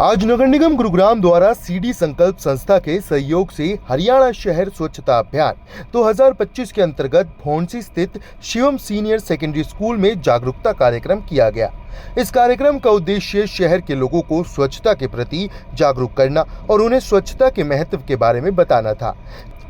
आज नगर निगम गुरुग्राम द्वारा सीडी संकल्प संस्था के सहयोग से हरियाणा शहर स्वच्छता अभियान 2025 के अंतर्गत भौंसी स्थित शिवम सीनियर सेकेंडरी स्कूल में जागरूकता कार्यक्रम किया गया। इस कार्यक्रम का उद्देश्य शहर के लोगों को स्वच्छता के प्रति जागरूक करना और उन्हें स्वच्छता के महत्व के बारे में बताना था।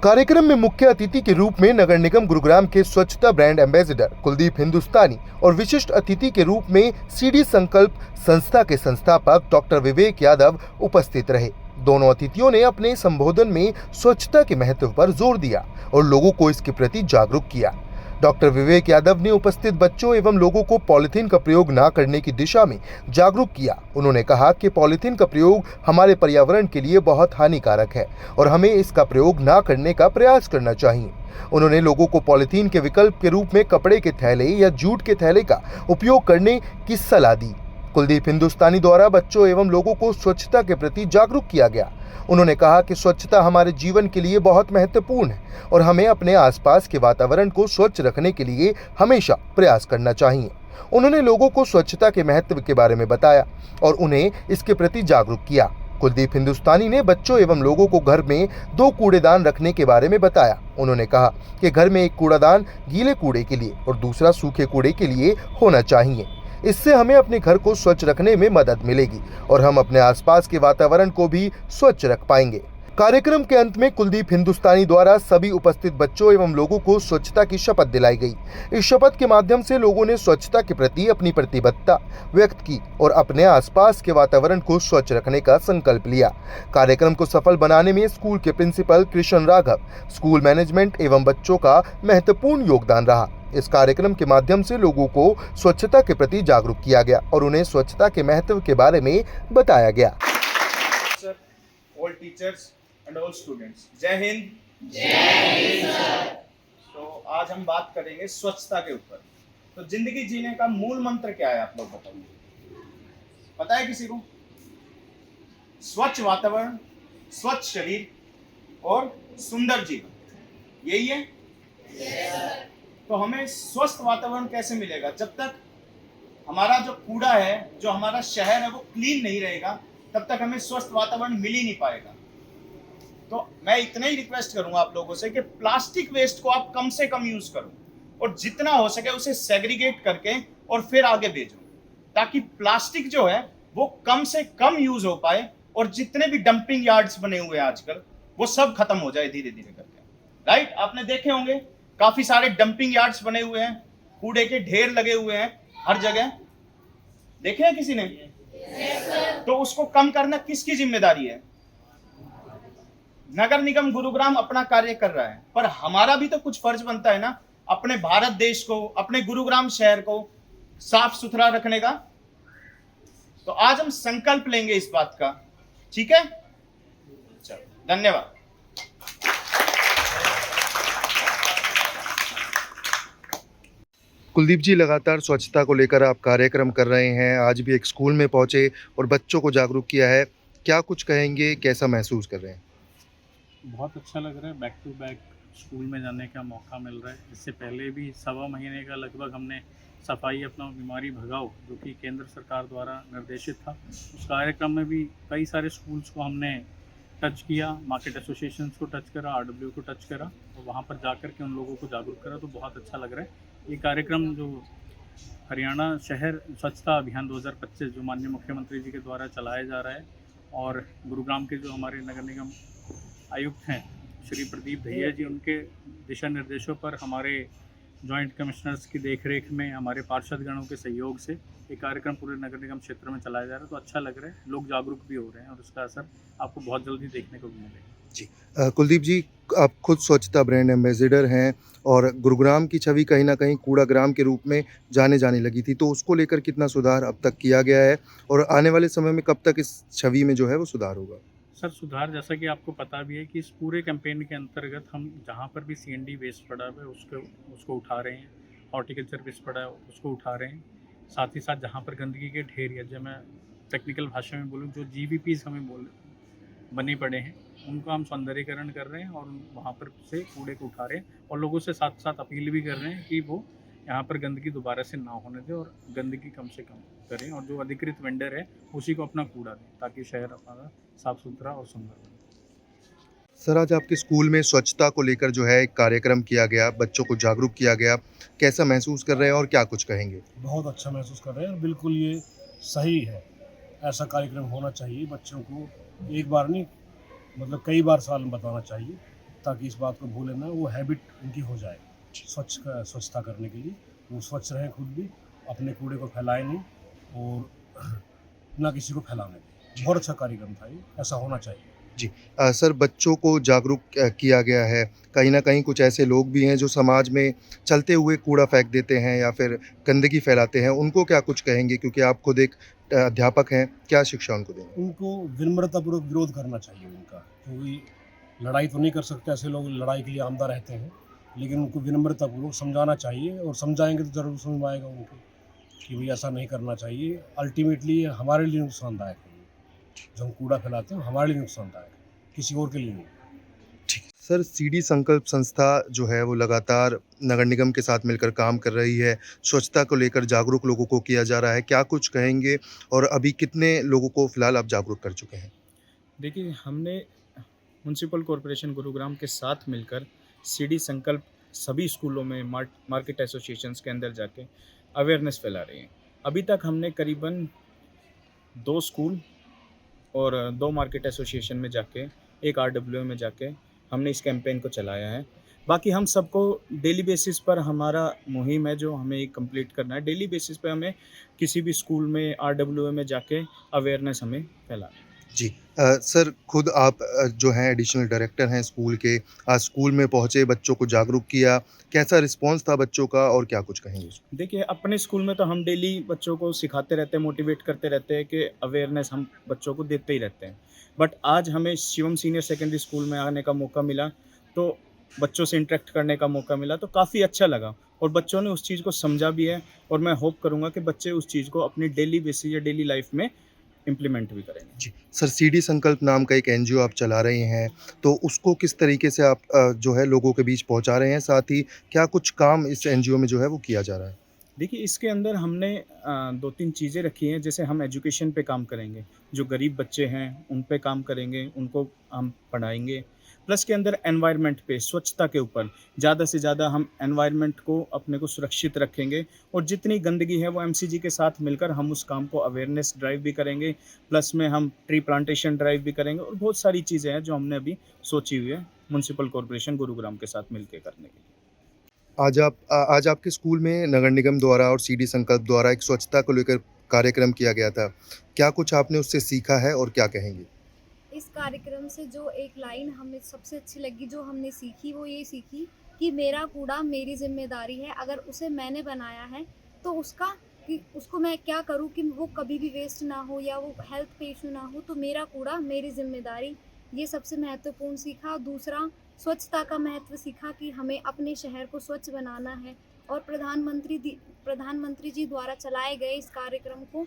कार्यक्रम में मुख्य अतिथि के रूप में नगर निगम गुरुग्राम के स्वच्छता ब्रांड एम्बेसडर कुलदीप हिंदुस्तानी और विशिष्ट अतिथि के रूप में सीडी संकल्प संस्था के संस्थापक डॉक्टर विवेक यादव उपस्थित रहे। दोनों अतिथियों ने अपने संबोधन में स्वच्छता के महत्व पर जोर दिया और लोगों को इसके प्रति जागरूक किया। डॉक्टर विवेक यादव ने उपस्थित बच्चों एवं लोगों को पॉलीथीन का प्रयोग न करने की दिशा में जागरूक किया। उन्होंने कहा कि पॉलीथीन का प्रयोग हमारे पर्यावरण के लिए बहुत हानिकारक है और हमें इसका प्रयोग न करने का प्रयास करना चाहिए। उन्होंने लोगों को पॉलीथीन के विकल्प के रूप में कपड़े के थैले या जूट के थैले का उपयोग करने की सलाह दी। कुलदीप हिंदुस्तानी द्वारा बच्चों एवं लोगों को स्वच्छता के प्रति जागरूक किया गया। उन्होंने कहा कि स्वच्छता हमारे जीवन के लिए बहुत महत्वपूर्ण है और हमें अपने आसपास के वातावरण को स्वच्छ रखने के लिए हमेशा प्रयास करना चाहिए। उन्होंने लोगों को स्वच्छता के महत्व के बारे में बताया और उन्हें इसके प्रति जागरूक किया। कुलदीप हिंदुस्तानी ने बच्चों एवं लोगों को घर में 2 कूड़ेदान रखने के बारे में बताया। उन्होंने कहा कि घर में एक कूड़ादान गीले कूड़े के लिए और दूसरा सूखे कूड़े के लिए होना चाहिए। इससे हमें अपने घर को स्वच्छ रखने में मदद मिलेगी और हम अपने आसपास के वातावरण को भी स्वच्छ रख पाएंगे। कार्यक्रम के अंत में कुलदीप हिंदुस्तानी द्वारा सभी उपस्थित बच्चों एवं लोगों को स्वच्छता की शपथ दिलाई गई। इस शपथ के माध्यम से लोगों ने स्वच्छता के प्रति अपनी प्रतिबद्धता व्यक्त की और अपने आसपास के वातावरण को स्वच्छ रखने का संकल्प लिया। कार्यक्रम को सफल बनाने में स्कूल के principal Krishna Raghav, school management एवं बच्चों का महत्वपूर्ण योगदान रहा। इस कार्यक्रम के माध्यम से लोगों को स्वच्छता के प्रति जागरूक किया गया और उन्हें स्वच्छता के महत्व के बारे में बताया गया। All teachers and all students, जय हिंद। जय हिंद सर। तो आज हम बात करेंगे स्वच्छता के ऊपर। तो जिंदगी जीने का मूल मंत्र क्या है, आप लोग बताइए, पता है किसी को? स्वच्छ वातावरण, स्वच्छ शरीर और सुंदर जीवन, यही है। yes, तो हमें स्वस्थ वातावरण कैसे मिलेगा? जब तक हमारा जो कूड़ा है, जो हमारा शहर है, वो क्लीन नहीं रहेगा, तब तक हमें स्वस्थ वातावरण मिल ही नहीं पाएगा। तो मैं इतना ही रिक्वेस्ट करूंगा आप लोगों से कि प्लास्टिक वेस्ट को आप कम से कम यूज करो और जितना हो सके उसे सेग्रीगेट करके और फिर आगे भेजो, ताकि प्लास्टिक जो है वो कम से कम यूज हो पाए और जितने भी डंपिंग यार्ड्स बने हुए हैं आजकल वो सब खत्म हो जाए धीरे धीरे करके। राइट, आपने देखे होंगे काफी सारे डंपिंग यार्ड्स बने हुए हैं, कूड़े के ढेर लगे हुए हैं हर जगह, देखे हैं किसी ने? तो उसको कम करना किसकी जिम्मेदारी है? नगर निगम गुरुग्राम अपना कार्य कर रहा है, पर हमारा भी तो कुछ फर्ज बनता है ना, अपने भारत देश को, अपने गुरुग्राम शहर को साफ सुथरा रखने का। तो आज हम संकल्प लेंगे इस बात का, ठीक है? चलो, धन्यवाद। कुलदीप जी, लगातार स्वच्छता को लेकर आप कार्यक्रम कर रहे हैं, आज भी एक स्कूल में पहुंचे और बच्चों को जागरूक किया है, क्या कुछ कहेंगे, कैसा महसूस कर रहे हैं? बहुत अच्छा लग रहा है, बैक टू बैक स्कूल में जाने का मौका मिल रहा है। इससे पहले भी 1.25 महीने का लगभग हमने सफाई अपना बीमारी भगाओ, जो कि केंद्र सरकार द्वारा निर्देशित था, उस कार्यक्रम में भी कई सारे स्कूल्स को हमने टच किया, मार्केट एसोसिएशंस को टच करा, आरडब्ल्यू को टच करा और वहाँ पर जाकर के उन लोगों को जागरूक करा। तो बहुत अच्छा लग रहा है ये कार्यक्रम जो हरियाणा शहर स्वच्छता अभियान 2025 जो माननीय मुख्यमंत्री जी के द्वारा चलाया जा रहा है और गुरुग्राम के जो हमारे नगर निगम आयुक्त हैं श्री प्रदीप दहिया जी, उनके दिशा निर्देशों पर हमारे जॉइंट कमिश्नर्स की देखरेख में हमारे पार्षदगणों के सहयोग से ये कार्यक्रम पूरे नगर निगम क्षेत्र में चलाया जा रहा है। तो अच्छा लग रहा है, लोग जागरूक भी हो रहे हैं और उसका असर आपको बहुत जल्दी देखने को भी मिलेगा। जी, कुलदीप जी, आप खुद स्वच्छता ब्रांड एम्बेसडर हैं और गुरुग्राम की छवि कहीं ना कहीं कूड़ाग्राम के रूप में जाने लगी थी, तो उसको लेकर कितना सुधार अब तक किया गया है और आने वाले समय में कब तक इस छवि में जो है वो सुधार होगा? सर, सुधार जैसा कि आपको पता भी है कि इस पूरे कैंपेन के अंतर्गत हम जहाँ पर भी CND वेस्ट पड़ा है उसको उठा रहे हैं, हॉर्टिकल्चर वेस्ट पड़ा है उसको उठा रहे हैं, साथ ही साथ जहाँ पर गंदगी के ढेर या जब मैं टेक्निकल भाषा में बोलूँ जो GVPs हमें बने पड़े हैं उनको हम सौंदर्यीकरण कर रहे हैं और वहाँ पर से कूड़े को उठा रहे हैं और लोगों से साथ साथ अपील भी कर रहे हैं कि वो यहाँ पर गंदगी दोबारा से ना होने दें और गंदगी कम से कम करें, और जो अधिकृत वेंडर है उसी को अपना कूड़ा दें, ताकि शहर हमारा साफ़ सुथरा और सुंदर बने। सर, आज आपके स्कूल में स्वच्छता को लेकर जो है एक कार्यक्रम किया गया, बच्चों को जागरूक किया गया। कैसा महसूस कर रहे हैं और क्या कुछ कहेंगे? बहुत अच्छा महसूस कर रहे हैं और बिल्कुल ये सही है। ऐसा कार्यक्रम होना चाहिए, बच्चों को एक बार नहीं मतलब कई बार साल में बताना चाहिए, ताकि इस बात को भूलें ना, वो हैबिट उनकी हो जाए स्वच्छता करने के लिए। वो स्वच्छ रहें खुद भी, अपने कूड़े को फैलाएं नहीं और ना किसी को फैलाने दें। बहुत अच्छा कार्यक्रम था ये, ऐसा होना चाहिए। जी। सर, बच्चों को जागरूक किया गया है। कहीं न कहीं कुछ ऐसे लोग भी हैं जो समाज में चलते हुए कूड़ा फेंक देते हैं या फिर गंदगी फैलाते हैं। उनको क्या कुछ कहेंगे? क्योंकि आप खुद एक अध्यापक हैं, क्या शिक्षा उनको देंगे? उनको विनम्रतापूर्वक विरोध करना चाहिए उनका, क्योंकि लड़ाई तो नहीं कर सकते, ऐसे लोग लड़ाई के लिए आमदा रहते हैं, लेकिन उनको विनम्रतापूर्वक समझाना चाहिए और समझाएंगे तो ज़रूर समझ में आएगा उनको कि भाई ऐसा नहीं करना चाहिए। अल्टीमेटली ये हमारे लिए नुकसानदायक है, जो हम कूड़ा फैलाते हैं हमारे लिए नुकसानदायक है, किसी और के लिए नहीं। सर, सीडी संकल्प संस्था जो है वो लगातार नगर निगम के साथ मिलकर काम कर रही है। स्वच्छता को लेकर जागरूक लोगों को किया जा रहा है। क्या कुछ कहेंगे और अभी कितने लोगों को फ़िलहाल आप जागरूक कर चुके हैं? देखिए, हमने म्युनिसिपल कॉरपोरेशन गुरुग्राम के साथ मिलकर सीडी संकल्प सभी स्कूलों में मार्केट एसोसिएशंस के अंदर जाके अवेयरनेस फैला रही हैं। अभी तक हमने करीबन 2 स्कूल और 2 मार्केट एसोसिएशन में जाके, एक आरडब्ल्यूए में जाके हमने इस कैंपेन को चलाया है। बाकी हम सबको डेली बेसिस पर हमारा मुहिम है जो हमें कंप्लीट करना है। डेली बेसिस पे हमें किसी भी स्कूल में आरडब्ल्यूए में जाके अवेयरनेस हमें फैलाना है। जी। सर, खुद आप जो हैं एडिशनल डायरेक्टर हैं स्कूल के। आज स्कूल में पहुँचे, बच्चों को जागरूक किया। कैसा रिस्पॉन्स था बच्चों का और क्या कुछ कहेंगे? देखिए, अपने स्कूल में तो हम डेली बच्चों को सिखाते रहते हैं, मोटिवेट करते रहते हैं कि अवेयरनेस हम बच्चों को देते ही रहते हैं। बट आज हमें शिवम सीनियर सेकेंडरी स्कूल में आने का मौका मिला, तो बच्चों से इंटरेक्ट करने का मौका मिला, तो काफ़ी अच्छा लगा और बच्चों ने उस चीज़ को समझा भी है और मैं होप करूँगा कि बच्चे उस चीज़ को अपनी डेली बेसिस या डेली लाइफ में इम्प्लीमेंट भी करेंगे। जी। सर, सीडी संकल्प नाम का एक एनजीओ आप चला रहे हैं, तो उसको किस तरीके से आप जो है लोगों के बीच पहुँचा रहे हैं? साथ ही क्या कुछ काम इस एनजीओ में जो है वो किया जा रहा है? देखिए, इसके अंदर हमने 2-3 चीज़ें रखी हैं। जैसे हम एजुकेशन पे काम करेंगे, जो गरीब बच्चे हैं उन पे काम करेंगे, उनको हम पढ़ाएँगे। प्लस के अंदर एनवायरनमेंट पे, स्वच्छता के ऊपर ज़्यादा से ज़्यादा हम एनवायरनमेंट को अपने को सुरक्षित रखेंगे और जितनी गंदगी है वो एमसीजी के साथ मिलकर हम उस काम को अवेयरनेस ड्राइव भी करेंगे। प्लस में हम ट्री प्लांटेशन ड्राइव भी करेंगे और बहुत सारी चीज़ें हैं जो हमने अभी सोची हुई है म्युनिसिपल कॉर्पोरेशन गुरुग्राम के साथ मिलके करने के लिए। आज आपके स्कूल में नगर निगम द्वारा और सीडी संकल्प द्वारा एक स्वच्छता को लेकर कार्यक्रम किया गया था। क्या कुछ आपने उससे सीखा है और क्या कहेंगे? इस कार्यक्रम से जो एक लाइन हमें सबसे अच्छी लगी, जो हमने सीखी, वो ये सीखी कि मेरा कूड़ा मेरी ज़िम्मेदारी है। अगर उसे मैंने बनाया है तो उसको मैं क्या करूँ कि वो कभी भी वेस्ट ना हो या वो हेल्थ पे इशू ना हो, तो मेरा कूड़ा मेरी ज़िम्मेदारी, ये सबसे महत्वपूर्ण सीखा। दूसरा, स्वच्छता का महत्व सीखा कि हमें अपने शहर को स्वच्छ बनाना है और प्रधानमंत्री जी द्वारा चलाए गए इस कार्यक्रम को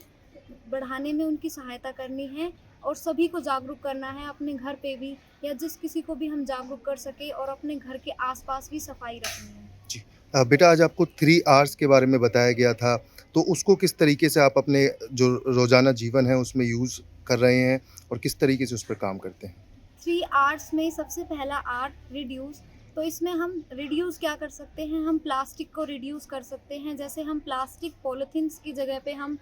बढ़ाने में उनकी सहायता करनी है और सभी को जागरूक करना है, अपने घर पे भी या जिस किसी को भी हम जागरूक कर सके, और अपने घर के आसपास भी सफाई रखनी है। जी। बेटा, आज आपको 3 आर्स के बारे में बताया गया था, तो उसको किस तरीके से आप अपने जो रोज़ाना जीवन है उसमें यूज़ कर रहे हैं और किस तरीके से उस पर काम करते हैं? 3 आर्ट्स में सबसे पहला आर्ट रिड्यूस। तो इसमें हम रिड्यूस क्या कर सकते हैं, हम प्लास्टिक को रिड्यूस कर सकते हैं। जैसे हम प्लास्टिक पॉलीथीन्स की जगह पे हम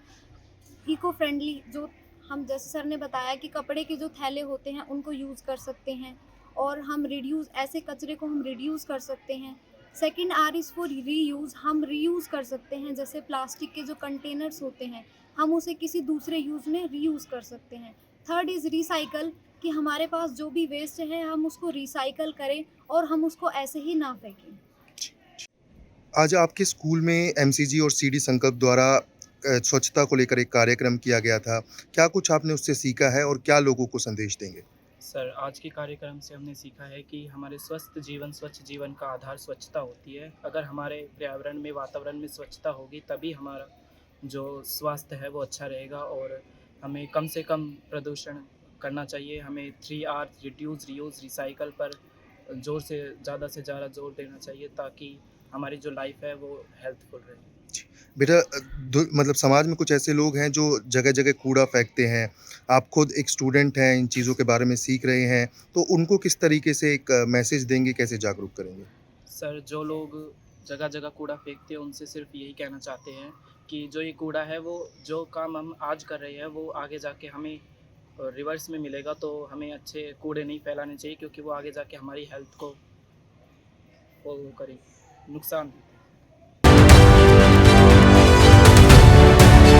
इको फ्रेंडली, जो हम जैसे सर ने बताया कि कपड़े के जो थैले होते हैं उनको यूज़ कर सकते हैं और हम रिड्यूस, ऐसे कचरे को हम रिड्यूस कर सकते हैं। Second R is for reuse, हम रीयूज़ कर सकते हैं। जैसे प्लास्टिक के जो कंटेनर्स होते हैं हम उसे किसी दूसरे यूज़ में रीयूज़ कर सकते हैं। थर्ड इज़ रिसाइकल, कि हमारे पास जो भी वेस्ट है हम उसको रिसाइकल करें और हम उसको ऐसे ही ना फेंकें। आज आपके स्कूल में एमसीजी और सीडी संकल्प द्वारा स्वच्छता को लेकर एक कार्यक्रम किया गया था। क्या कुछ आपने उससे सीखा है और क्या लोगों को संदेश देंगे? सर, आज के कार्यक्रम से हमने सीखा है कि हमारे स्वच्छ जीवन का आधार स्वच्छता होती है। अगर हमारे पर्यावरण में, वातावरण में स्वच्छता होगी तभी हमारा जो स्वास्थ्य है वो अच्छा रहेगा और हमें कम से कम प्रदूषण करना चाहिए। हमें 3 आर रिड्यूस, रीयूज़, रिसाइकल पर ज़्यादा से ज़्यादा जोर देना चाहिए ताकि हमारी जो लाइफ है वो हेल्थफुल रहे। बेटा मतलब समाज में कुछ ऐसे लोग हैं जो जगह जगह कूड़ा फेंकते हैं। आप खुद एक स्टूडेंट हैं, इन चीज़ों के बारे में सीख रहे हैं, तो उनको किस तरीके से एक मैसेज देंगे, कैसे जागरूक करेंगे? सर, जो लोग जगह जगह कूड़ा फेंकते हैं उनसे सिर्फ यही कहना चाहते हैं कि जो ये कूड़ा है वो जो काम हम आज कर रहे हैं वो आगे जाके हमें रिवर्स में मिलेगा, तो हमें अच्छे कूड़े नहीं फैलाने चाहिए क्योंकि वो आगे जाके हमारी हेल्थ को वो करे नुकसान देते हैं।